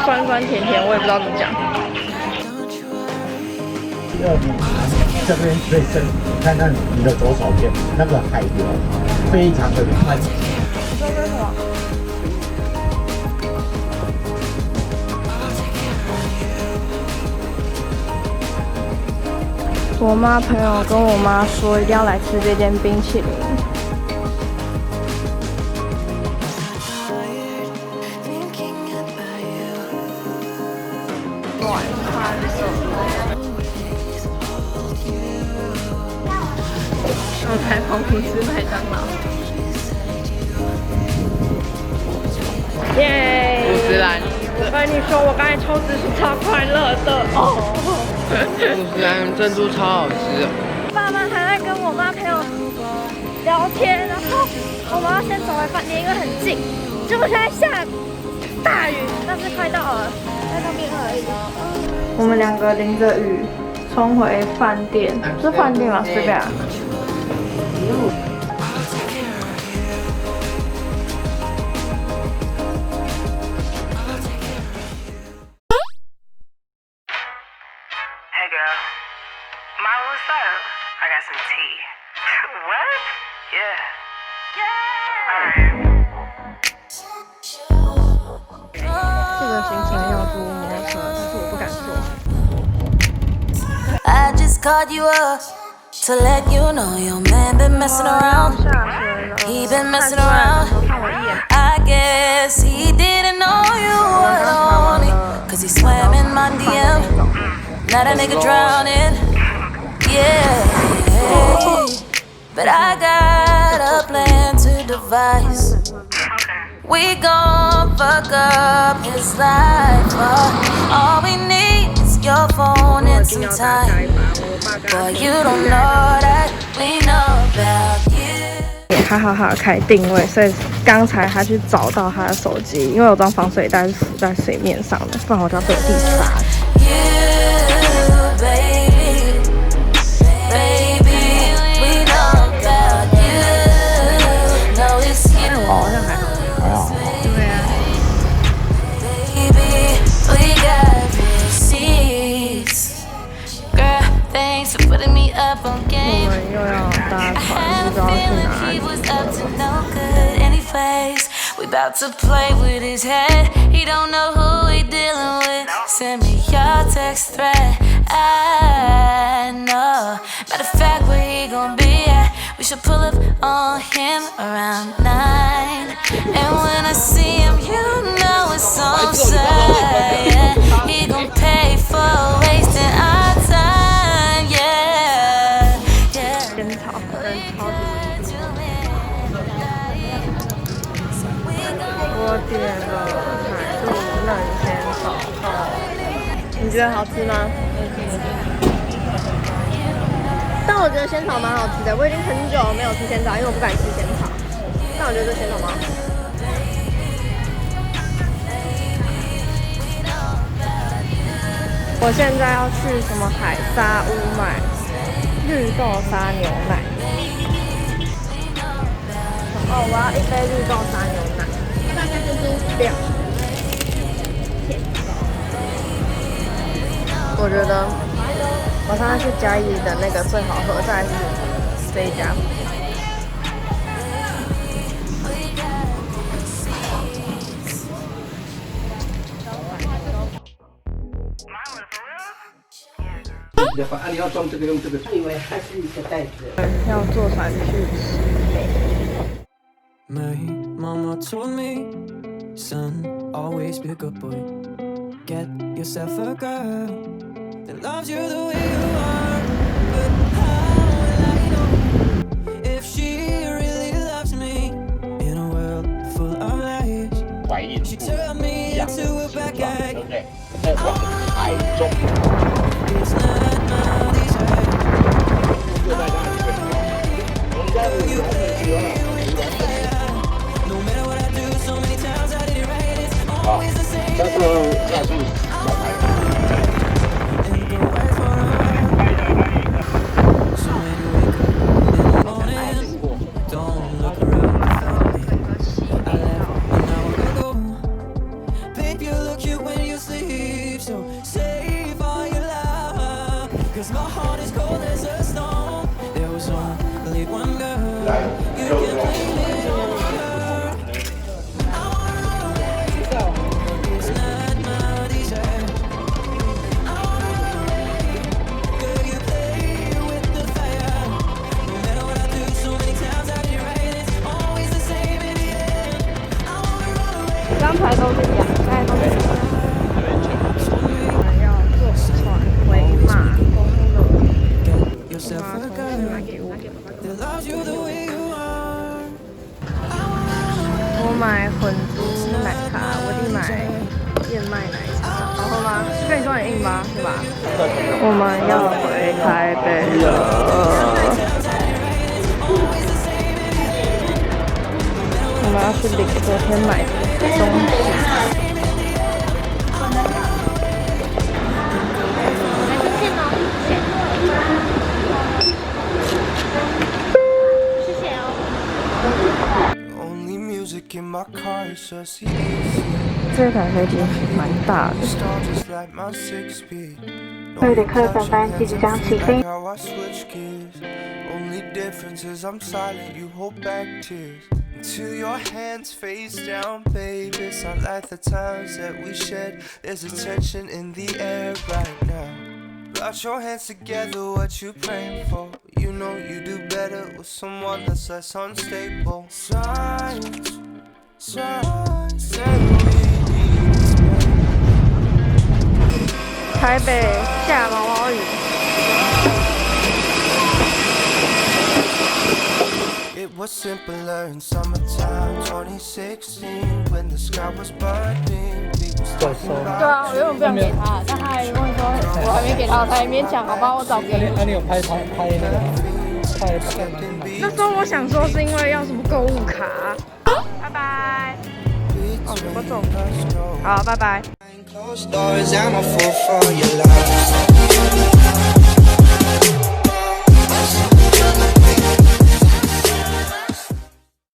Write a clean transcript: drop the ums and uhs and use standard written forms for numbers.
酸酸甜甜，我也不知道怎么讲。这边最深，你看看你的左手边那个海流，非常的宽。这是什么？我妈朋友跟我妈说，一定要来吃这间冰淇淋。晚餐什么？我在澎湖吃麦当劳。耶！50兰。我跟你说，我刚才抽脂是超快乐的哦。50兰珍珠超好吃的。爸妈还在跟我妈朋友聊天，然后我们要先走回饭店，因为很近。结果现在下大雨，但是快到了，在那边而已。我们两个淋着雨冲回饭店，是饭店吗？随便啊。Hey girl, my what's up? I got some tea. What? Yeah. Yeah. 这个行程要租摩托车，但是我不敢坐。I just called you up to let you know your man been messing around. He been messing around. I guess he didn't know you were on it, cause he swam in my DM. Now that nigga drowning. Yeah. But I got a plan to devise. We gon' fuck up his life. All we need is your phone and some time. But you don't know that we know about you. 还好他有开定位，所以刚才他去找到他的手机，因为我装防水袋是浮在水面上的，不然我就要被地杀。哦，好像还好。还好。对啊。我们又要搭船，不知道去哪里。We about to play with his head. He don't know who he dealing with. Send me your text thread. I know. Matter of fact, where he gon' be at? We should pull up on him around 9. And when I see him, you know it's on side. Yeah. He gon' pay for wasting our time. Yeah, yeah. 仙草，人超级我点了奶露嫩仙草冻，你觉得好吃吗？但我觉得仙草蛮好吃的，我已经很久没有吃仙草，因为我不敢吃仙草。但我觉得这仙草蛮好吃。我现在要去什么海沙屋买绿豆沙牛奶。哦，我要一杯绿豆沙牛奶，大概就是2。我觉得我上次去嘉义的那个最好喝，再来是这一家。你要装这个用这个，因为它是一个袋子。要坐船去吃。My mama told me, son, always be a good boy. Get yourself a girl that loves you the way you are. But how will I know if she really loves me in a world full of lies? She turned me into a bad guy. 对不对？在往海中。It's not my desire. 就在那里面，我们在5月No matter what I do, so many times I did it right. It's 好， always the same. 但是要注意小孩。 And go right for it. So when you wake up in the morning, don't look around and find me. I left and now I gotta go. Babe, you look cute when you 跟你说很硬吗？是吧？我们要回台北了。我们要去领昨天买的东西。这台飞机蛮大的。各位旅客，本班机即将起飞。Till your hands face down, babe. It's not like the times that we shed. There's a tension in the air right now. Put your hands together, what you praying for? You know you do better with someone that's less unstable. Signs, signs that we need. 台北下毛毛雨。It was simpler in summertime 2016 when the sky was burning. 对啊，我原本不想给他，但他还跟我说我还没给他，他还勉强，好吧，我找给你。那你有拍那个吗？拍那时候我想说是因为要什么购物卡。拜拜。哦，我走。好，拜拜。Closed doors, I'm a fool for your love.